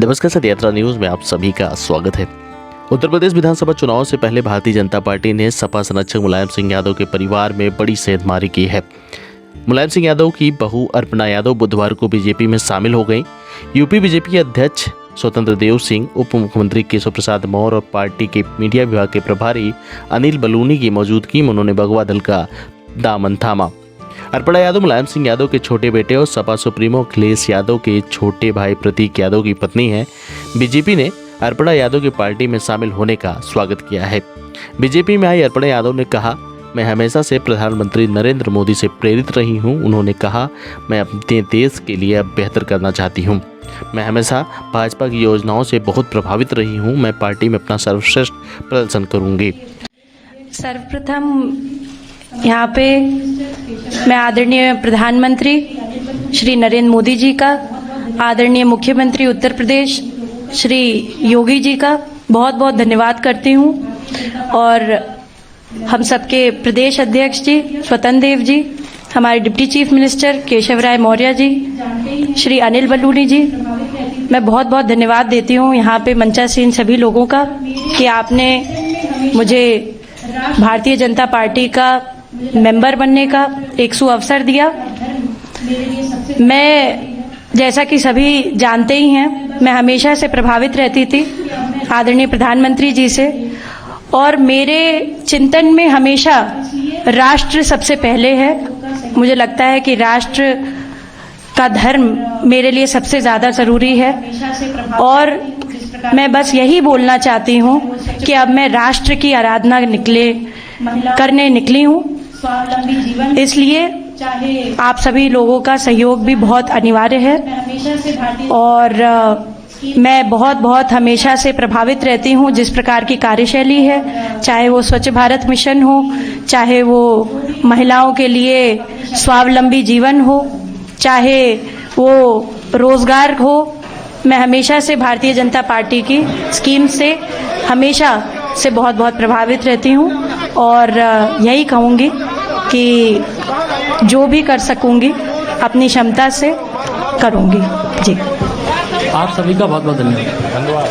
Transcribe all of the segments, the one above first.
नमस्कार सर, यात्रा न्यूज में आप सभी का स्वागत है। उत्तर प्रदेश विधानसभा चुनाव से पहले भारतीय जनता पार्टी ने सपा संरक्षक मुलायम सिंह यादव के परिवार में बड़ी सेंधमारी की है। मुलायम सिंह यादव की बहू अर्पणा यादव बुधवार को बीजेपी में शामिल हो गई। यूपी बीजेपी अध्यक्ष स्वतंत्र देव सिंह, उप मुख्यमंत्री केशव प्रसाद मौर्य और पार्टी के मीडिया विभाग के प्रभारी अनिल बलूनी की मौजूदगी में उन्होंने भगवा दल का दामन थामा। अर्पणा यादव मुलायम सिंह यादव के छोटे बेटे और सपा सुप्रीमो अखिलेश यादव के छोटे भाई प्रतीक यादव की पत्नी हैं। बीजेपी ने अर्पणा यादव की पार्टी में शामिल होने का स्वागत किया है। बीजेपी में आई अर्पणा यादव ने कहा, मैं हमेशा से प्रधानमंत्री नरेंद्र मोदी से प्रेरित रही हूं। उन्होंने कहा, मैं अपने देश के लिए अब बेहतर करना चाहती हूं। मैं हमेशा भाजपा की योजनाओं से बहुत प्रभावित रही हूं। मैं पार्टी में अपना सर्वश्रेष्ठ प्रदर्शन करूंगी। सर्वप्रथम यहाँ पे मैं आदरणीय प्रधानमंत्री श्री नरेंद्र मोदी जी का, आदरणीय मुख्यमंत्री उत्तर प्रदेश श्री योगी जी का बहुत बहुत धन्यवाद करती हूँ, और हम सबके प्रदेश अध्यक्ष जी स्वतंत्र देव जी, हमारे डिप्टी चीफ मिनिस्टर केशव राय मौर्य जी, श्री अनिल बलूनी जी, मैं बहुत बहुत धन्यवाद देती हूँ यहाँ पे मंचासीन सभी लोगों का कि आपने मुझे भारतीय जनता पार्टी का मेंबर बनने का एक सुअवसर दिया। मैं, जैसा कि सभी जानते ही हैं, मैं हमेशा से प्रभावित रहती थी आदरणीय प्रधानमंत्री जी से, और मेरे चिंतन में हमेशा राष्ट्र सबसे पहले है। मुझे लगता है कि राष्ट्र का धर्म मेरे लिए सबसे ज़्यादा ज़रूरी है, और मैं बस यही बोलना चाहती हूँ कि अब मैं राष्ट्र की आराधना करने निकली हूँ। इसलिए आप सभी लोगों का सहयोग भी बहुत अनिवार्य है, और मैं बहुत हमेशा से प्रभावित रहती हूँ जिस प्रकार की कार्यशैली है, चाहे वो स्वच्छ भारत मिशन हो, चाहे वो महिलाओं के लिए स्वावलंबी जीवन हो, चाहे वो रोजगार हो। मैं हमेशा से भारतीय जनता पार्टी की स्कीम से हमेशा से बहुत प्रभावित रहती हूँ, और यही कहूँगी कि जो भी कर सकूँगी अपनी क्षमता से करूँगी। जी, आप सभी का बहुत बहुत धन्यवाद।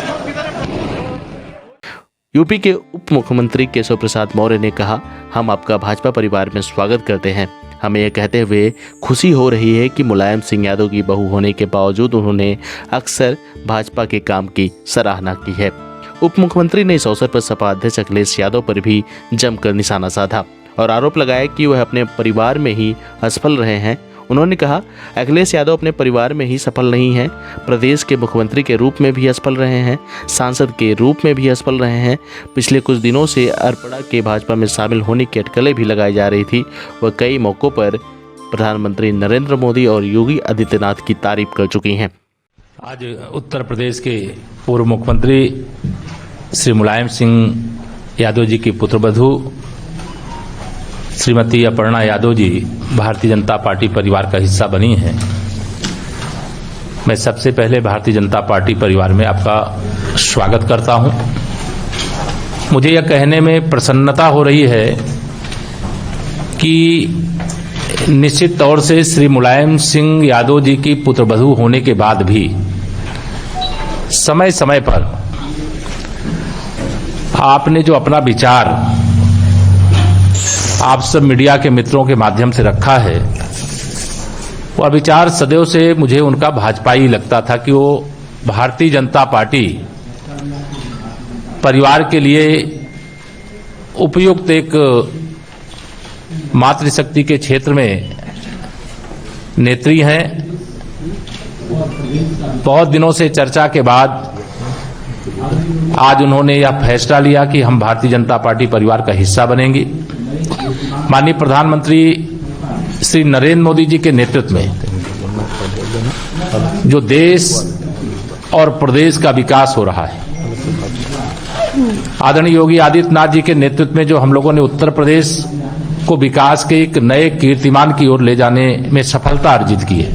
यूपी के उप मुख्यमंत्री केशव प्रसाद मौर्य ने कहा, हम आपका भाजपा परिवार में स्वागत करते हैं। हमें यह कहते हुए खुशी हो रही है कि मुलायम सिंह यादव की बहू होने के बावजूद उन्होंने अक्सर भाजपा के काम की सराहना की है। उप मुख्यमंत्री ने इस अवसर पर सपा अध्यक्ष अखिलेश यादव पर भी जमकर निशाना साधा और आरोप लगाया कि वह अपने परिवार में ही असफल रहे हैं। उन्होंने कहा, अखिलेश यादव अपने परिवार में ही सफल नहीं हैं, प्रदेश के मुख्यमंत्री के रूप में भी असफल रहे हैं, सांसद के रूप में भी असफल रहे हैं। पिछले कुछ दिनों से अर्पणा के भाजपा में शामिल होने की अटकलें भी लगाई जा रही थी। वह कई मौक़ों पर प्रधानमंत्री नरेंद्र मोदी और योगी आदित्यनाथ की तारीफ कर चुकी हैं। आज उत्तर प्रदेश के पूर्व मुख्यमंत्री श्री मुलायम सिंह यादव जी की पुत्रवधू श्रीमती अर्पणा यादव जी भारतीय जनता पार्टी परिवार का हिस्सा बनी हैं। मैं सबसे पहले भारतीय जनता पार्टी परिवार में आपका स्वागत करता हूं। मुझे यह कहने में प्रसन्नता हो रही है कि निश्चित तौर से श्री मुलायम सिंह यादव जी की पुत्रवधू होने के बाद भी समय समय पर आपने जो अपना विचार आप सब मीडिया के मित्रों के माध्यम से रखा है, वह विचार सदैव से मुझे उनका भाजपाई लगता था कि वो भारतीय जनता पार्टी परिवार के लिए उपयुक्त एक मातृशक्ति के क्षेत्र में नेत्री हैं। बहुत दिनों से चर्चा के बाद आज उन्होंने यह फैसला लिया कि हम भारतीय जनता पार्टी परिवार का हिस्सा बनेंगे। माननीय प्रधानमंत्री श्री नरेंद्र मोदी जी के नेतृत्व में जो देश और प्रदेश का विकास हो रहा है, आदरणीय योगी आदित्यनाथ जी के नेतृत्व में जो हम लोगों ने उत्तर प्रदेश को विकास के एक नए कीर्तिमान की ओर ले जाने में सफलता अर्जित की है,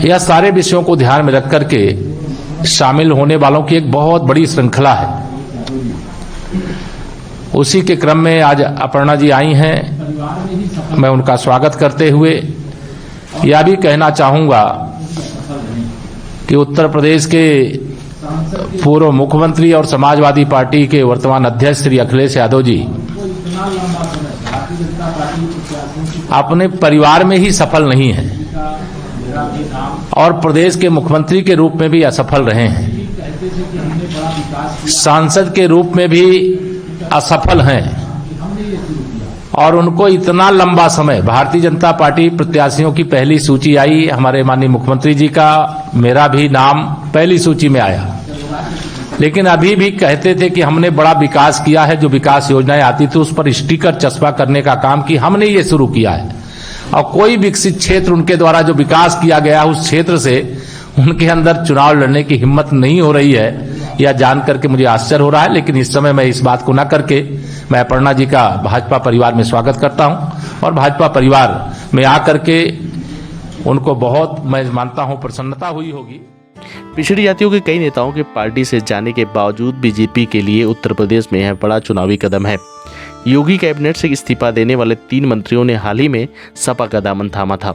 यह सारे विषयों को ध्यान में रख करके शामिल होने वालों की एक बहुत बड़ी श्रृंखला है। उसी के क्रम में आज अर्पणा जी आई हैं। मैं उनका स्वागत करते हुए यह भी कहना चाहूंगा कि उत्तर प्रदेश के पूर्व मुख्यमंत्री और समाजवादी पार्टी के वर्तमान अध्यक्ष श्री अखिलेश यादव जी अपने परिवार में ही सफल नहीं हैं और प्रदेश के मुख्यमंत्री के रूप में भी असफल रहे हैं, सांसद के रूप में भी असफल हैं और उनको इतना लंबा समय भारतीय जनता पार्टी प्रत्याशियों की पहली सूची आई, हमारे माननीय मुख्यमंत्री जी का, मेरा भी नाम पहली सूची में आया, लेकिन अभी भी कहते थे कि हमने बड़ा विकास किया है, जो विकास योजनाएं आती थी उस पर स्टिकर चस्पा करने का काम कि हमने ये शुरू किया है और कोई विकसित क्षेत्र उनके द्वारा जो विकास किया गया उस क्षेत्र से उनके अंदर चुनाव लड़ने की हिम्मत नहीं हो रही है, यह जान करके मुझे आश्चर्य हो रहा है। लेकिन इस समय मैं इस बात को न करके मैं अपर्णा जी का भाजपा परिवार में स्वागत करता हूं और भाजपा परिवार में आकर के उनको बहुत मैं मानता हूं प्रसन्नता हुई होगी। पिछड़ी जातियों के कई नेताओं के पार्टी से जाने के बावजूद बीजेपी के लिए उत्तर प्रदेश में यह बड़ा चुनावी कदम है। योगी कैबिनेट से इस्तीफा देने वाले 3 मंत्रियों ने हाल ही में सपा का दामन थामा था।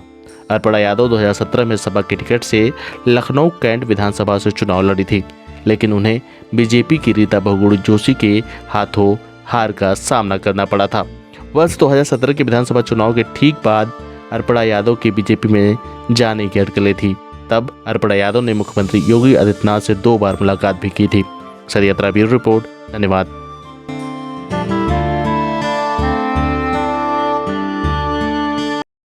अर्पणा यादव 2017 में सपा के टिकट से लखनऊ कैंट विधानसभा से चुनाव लड़ी थी, लेकिन उन्हें बीजेपी की रीता बहुगुणा जोशी के हाथों हार का सामना करना पड़ा था। वर्ष 2017 के विधानसभा चुनाव के ठीक बाद अर्पणा यादव की बीजेपी में जाने की अटकलें थी। तब अर्पणा यादव ने मुख्यमंत्री योगी आदित्यनाथ से 2 बार मुलाकात भी की थी। सर यात्रा ब्यूरो रिपोर्ट। धन्यवाद।